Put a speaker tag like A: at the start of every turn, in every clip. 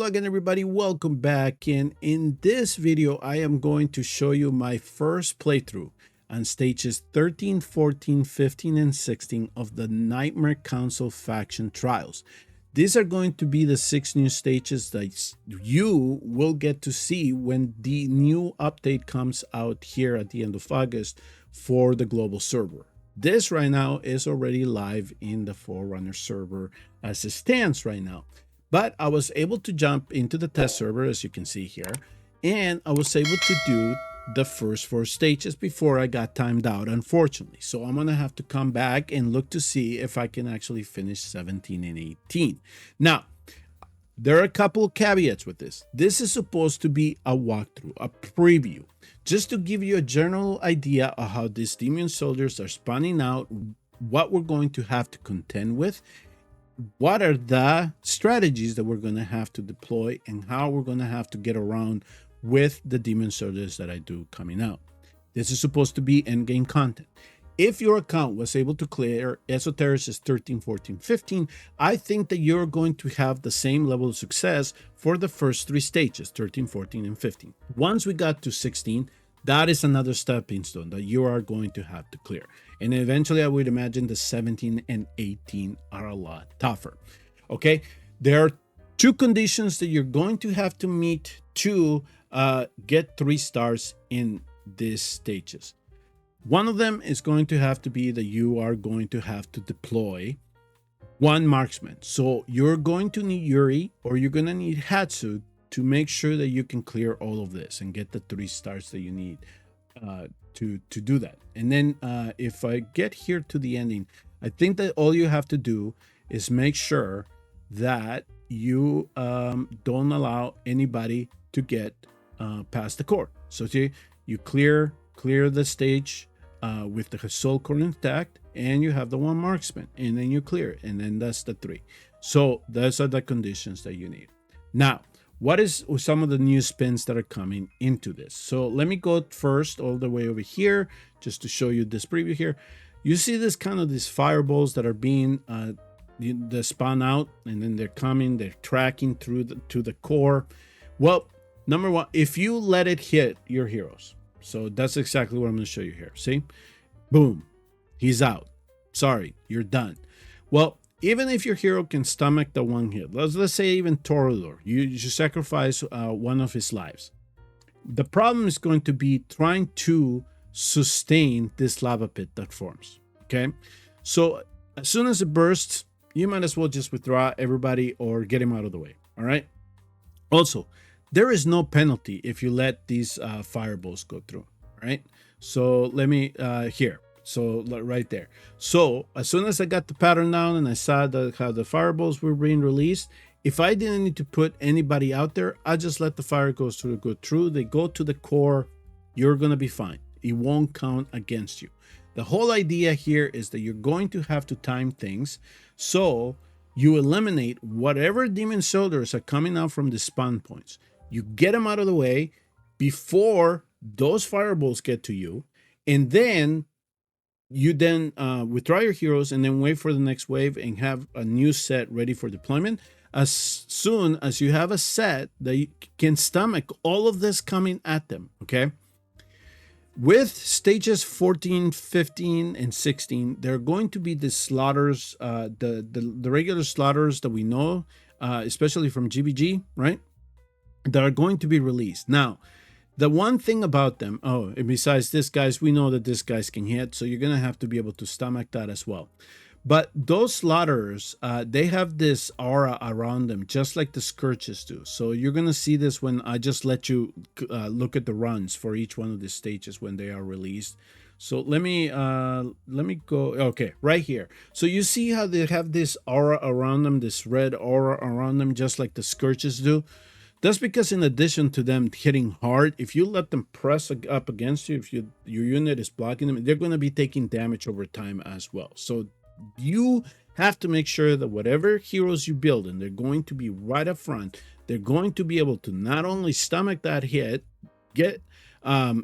A: Hello again, everybody. Welcome back. And in this video, I am going to show you my first playthrough on stages 13, 14, 15, and 16 of the Nightmare Council faction trials. These are going to be the 6 new stages that you will get to see when the new update comes out here at the end of August for the global server. This right now is already live in the Forerunners server as it stands right now. But I was able to jump into the test server, as you can see here, and I was able to do the first 4 stages before I got timed out, unfortunately. So I'm going to have to come back and look to see if I can actually finish 17 and 18. Now, there are a couple of caveats with this. This is supposed to be a walkthrough, a preview, just to give you a general idea of how these demon soldiers are spawning out, what we're going to have to contend with, what are the strategies that we're going to have to deploy, and how we're going to have to get around with the demon soldiers that I do coming out. This is supposed to be endgame content. If your account was able to clear Esoteric's 13, 14, 15, I think that you're going to have the same level of success for the first 3 stages, 13, 14, and 15. Once we got to 16, that is another stepping stone that you are going to have to clear. And eventually, I would imagine the 17 and 18 are a lot tougher. Okay, there are 2 conditions that you're going to have to meet to get 3 stars in these stages. One of them is going to have to be that you are going to have to deploy 1 marksman. So you're going to need Yuri, or you're going to need Hatsu to make sure that you can clear all of this and get the 3 stars that you need to do that. And then if I get here to the ending, I think that all you have to do is make sure that you don't allow anybody to get past the core. So you clear the stage with the soul core intact, and you have the 1 marksman, and then you clear it, and then that's the 3. So those are the conditions that you need. Now, what is some of the new spins that are coming into this? So let me go first all the way over here just to show you this preview here. You see this kind of these fireballs that are being they spawn out, and then they're coming, they're tracking through to the core. Well, number 1, if you let it hit your heroes, so that's exactly what I'm going to show you here. See, boom, he's out. Sorry, you're done. Well, even if your hero can stomach the 1 hit, let's say even Torador, you sacrifice 1 of his lives. The problem is going to be trying to sustain this lava pit that forms. Okay, so as soon as it bursts, you might as well just withdraw everybody or get him out of the way. All right. Also, there is no penalty if you let these fireballs go through. All right. So let me here. So right there. So as soon as I got the pattern down and I saw how the fireballs were being released, if I didn't need to put anybody out there, I just let the fire go through. They go to the core. You're going to be fine. It won't count against you. The whole idea here is that you're going to have to time things so you eliminate whatever demon soldiers are coming out from the spawn points. You get them out of the way before those fireballs get to you, and then you withdraw your heroes and then wait for the next wave and have a new set ready for deployment. As soon as you have a set that you can stomach all of this coming at them, okay? With stages 14, 15, and 16, there are going to be the slaughters, the regular slaughters that we know, especially from GBG, right? That are going to be released. Now, the one thing about them, and besides this, guys, we know that these guys can hit, so you're going to have to be able to stomach that as well. But those slaughterers, they have this aura around them, just like the Scourges do. So you're going to see this when I just let you look at the runs for each one of the stages when they are released. So let me go. Okay, right here. So you see how they have this aura around them, this red aura around them, just like the Scourges do. That's because in addition to them hitting hard, if you let them press up against you, if your unit is blocking them, they're going to be taking damage over time as well. So you have to make sure that whatever heroes you build, and they're going to be right up front, they're going to be able to not only stomach that hit,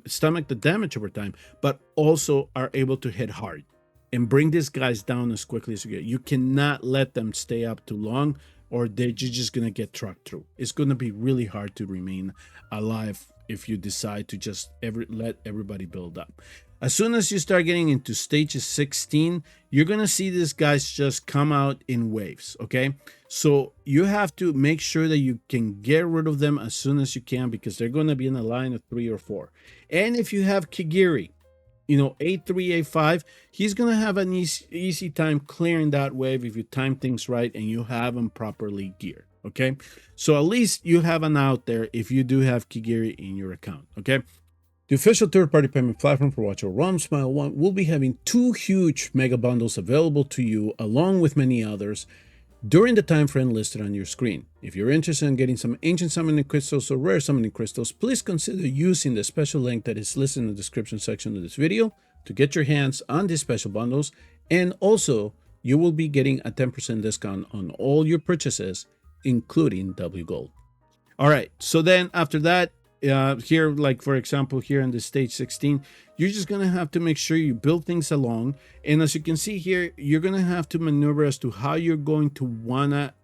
A: stomach the damage over time, but also are able to hit hard and bring these guys down as quickly as you get. You cannot let them stay up too long or you're just gonna get trucked through. It's gonna be really hard to remain alive if you decide to just let everybody build up. As soon as you start getting into stages 16, you're gonna see these guys just come out in waves, okay? So you have to make sure that you can get rid of them as soon as you can, because they're gonna be in a line of 3 or 4. And if you have Kigiri, you know, A3, A5, he's gonna have an easy time clearing that wave if you time things right and you have him properly geared, okay? So at least you have an out there if you do have Kigiri in your account, okay? The official third-party payment platform for Watch Your ROM, SmileOne, will be having 2 huge mega bundles available to you, along with many others, during the time frame listed on your screen. If you're interested in getting some ancient summoning crystals or rare summoning crystals, please consider using the special link that is listed in the description section of this video to get your hands on these special bundles. And also, you will be getting a 10% discount on all your purchases, including W Gold. All right, so then after that, here, like for example, here in the stage 16, you're just gonna have to make sure you build things along. And as you can see here, you're gonna have to maneuver as to how you're going to wanna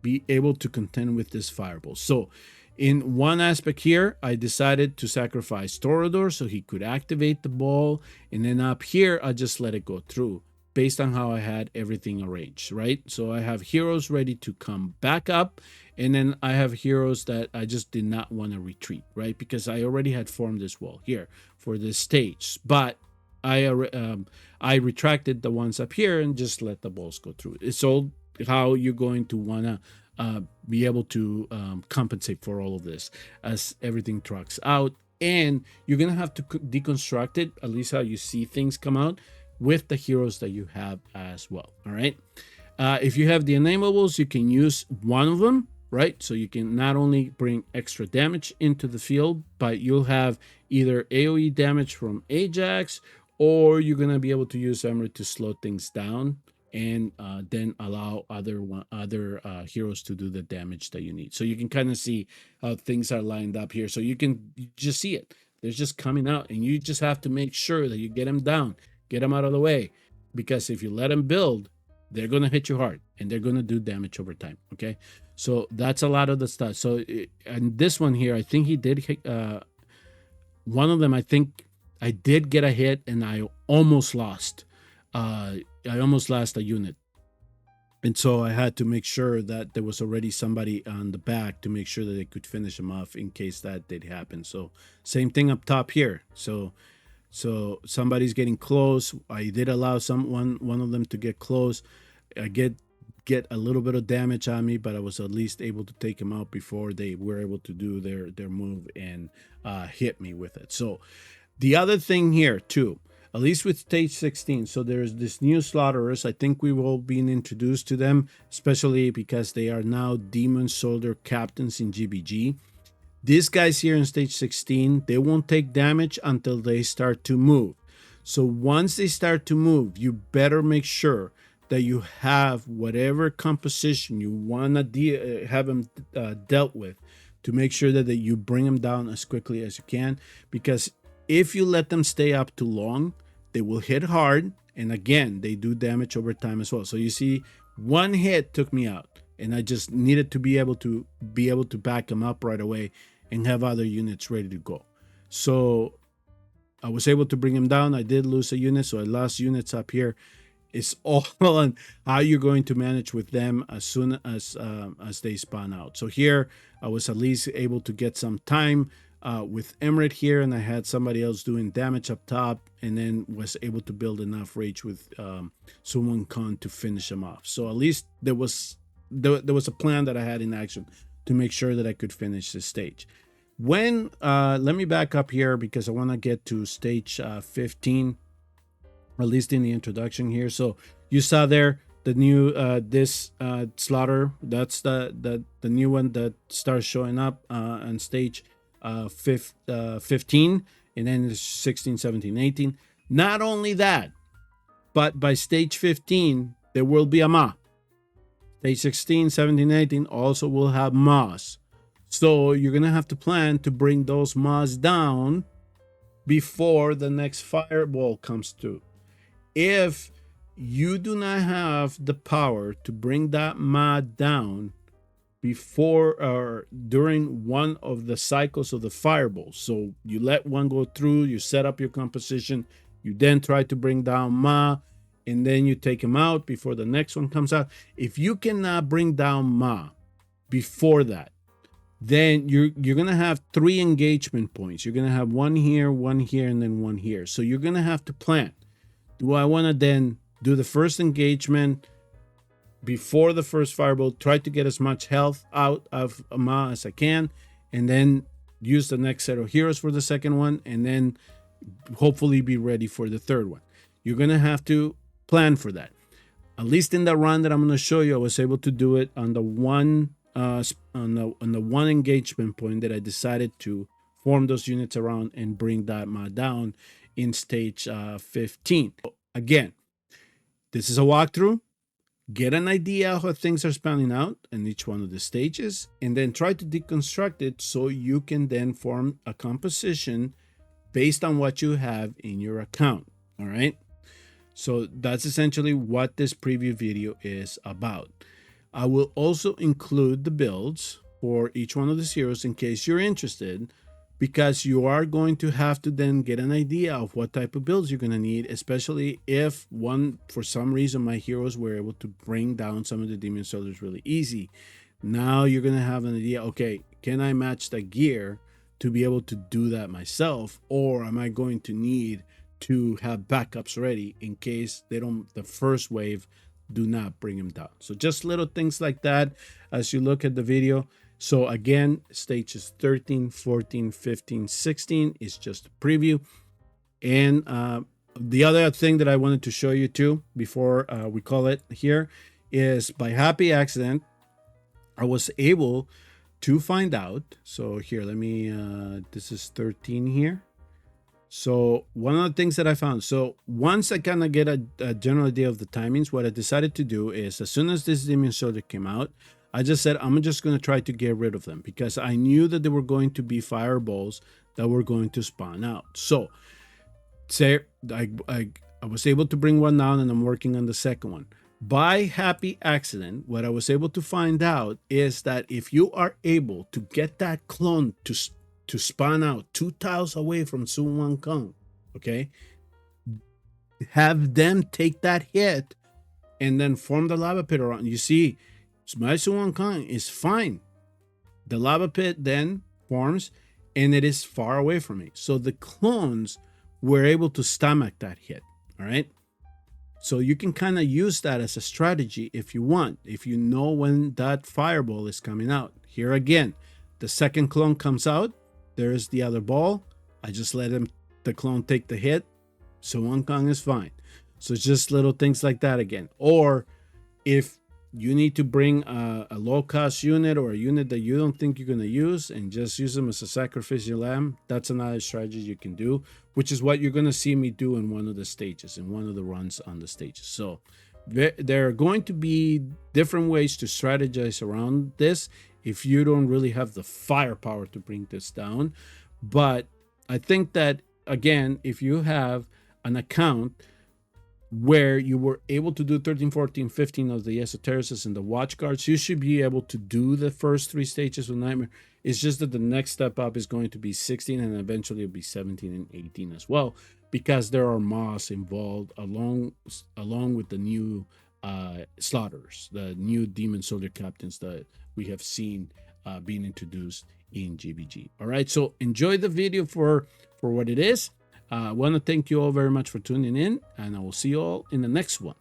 A: be able to contend with this fireball. So in one aspect here, I decided to sacrifice Torador so he could activate the ball, and then up here I just let it go through based on how I had everything arranged, right? So I have heroes ready to come back up, and then I have heroes that I just did not want to retreat, right? Because I already had formed this wall here for this stage, but I retracted the ones up here and just let the balls go through. It's all how you're going to want to be able to compensate for all of this as everything trucks out. And you're going to have to deconstruct it, at least how you see things come out, with the heroes that you have as well. All right. If you have the enablables, you can use one of them, right? So you can not only bring extra damage into the field, but you'll have either AoE damage from Ajax, or you're going to be able to use Emerald to slow things down and then allow other heroes to do the damage that you need. So you can kind of see how things are lined up here. So you can just see it. They're just coming out, and you just have to make sure that you get them down. Get them out of the way, because if you let them build, they're going to hit you hard and they're going to do damage over time. Okay, so that's a lot of the stuff. So and this one here, I think he did hit one of them. I think I did get a hit and I almost lost. I almost lost a unit, and so I had to make sure that there was already somebody on the back to make sure that they could finish him off in case that did happen. So same thing up top here. So somebody's getting close. I did allow one of them to get close. I get a little bit of damage on me, but I was at least able to take him out before they were able to do their move and hit me with it. So the other thing here too, at least with stage 16, so there's this new slaughterers. I think we've all been introduced to them, especially because they are now Demon Soldier captains in GBG. These guys here in stage 16, they won't take damage until they start to move. So once they start to move, you better make sure that you have whatever composition you want to have them dealt with, to make sure that you bring them down as quickly as you can. Because if you let them stay up too long, they will hit hard. And again, they do damage over time as well. So you see, one hit took me out, and I just needed to be able to back them up right away and have other units ready to go. So I was able to bring him down. I did lose a unit, so I lost units up here. It's all on how you're going to manage with them as soon as they spawn out. So here I was at least able to get some time with Emerald here, and I had somebody else doing damage up top, and then was able to build enough rage with Sun Wukong to finish him off. So at least there was a plan that I had in action to make sure that I could finish this stage. When let me back up here because I want to get to stage 15, at least in the introduction here. So you saw there the new this slaughter. That's the new one that starts showing up on stage 15, and then 16, 17, 18. Not only that, but by stage 15 there will be a Ma. Stage 16, 17, 18 also will have Ma's. So you're going to have to plan to bring those Ma's down before the next fireball comes through. If you do not have the power to bring that Ma down before or during one of the cycles of the fireballs. So you let one go through, you set up your composition, you then try to bring down Ma, and then you take him out before the next one comes out. If you cannot bring down Ma before that, then you're gonna have 3 engagement points. You're gonna have one here, and then one here. So you're gonna have to plan. Do I want to then do the first engagement before the first fireball, try to get as much health out of Ma as I can, and then use the next set of heroes for the second one, and then hopefully be ready for the third one? You're gonna have to plan for that. At least in the run that I'm going to show you, I was able to do it on the one one engagement point that I decided to form those units around and bring that Ma down in stage 15. Again, this is a walkthrough. Get an idea how things are spanning out in each one of the stages, and then try to deconstruct it so you can then form a composition based on what you have in your account. All right. So that's essentially what this preview video is about. I will also include the builds for each one of the heroes in case you're interested, because you are going to have to then get an idea of what type of builds you're going to need, especially if for some reason my heroes were able to bring down some of the demon soldiers really easy. Now you're going to have an idea, okay, can I match the gear to be able to do that myself, or am I going to need to have backups ready in case the first wave do not bring him down? So just little things like that as you look at the video. So again, stages 13, 14, 15, 16 is just a preview. And the other thing that I wanted to show you too before we call it here is, by happy accident, I was able to find out. So here, let me, this is 13 here. So one of the things that I found, so once I kind of get a general idea of the timings, what I decided to do is, as soon as this demon soldier came out, I just said, I'm just going to try to get rid of them, because I knew that there were going to be fireballs that were going to spawn out. So say I was able to bring one down, and I'm working on the second one. By happy accident, what I was able to find out is that if you are able to get that clone to spawn out 2 tiles away from Sun Wukong, okay, have them take that hit and then form the lava pit around. You see, my Sun Wukong is fine. The lava pit then forms, and it is far away from me. So the clones were able to stomach that hit. All right. So you can kind of use that as a strategy if you want, if you know when that fireball is coming out. Here again, the second clone comes out. There's the other ball. I just let the clone take the hit. So Wukong is fine. So just little things like that again. Or if you need to bring a low-cost unit, or a unit that you don't think you're going to use, and just use them as a sacrificial lamb, that's another strategy you can do, which is what you're going to see me do in one of the stages, in one of the runs on the stages. So there are going to be different ways to strategize around this if you don't really have the firepower to bring this down. But I think that, again, if you have an account where you were able to do 13, 14, 15 of the esotericists and the watch guards, you should be able to do the first 3 stages of Nightmare. It's just that the next step up is going to be 16, and eventually it'll be 17 and 18 as well, because there are moss involved along with the new slaughters, the new demon soldier captains that we have seen being introduced in GBG. All right, so enjoy the video for what it is. I want to thank you all very much for tuning in, and I will see you all in the next one.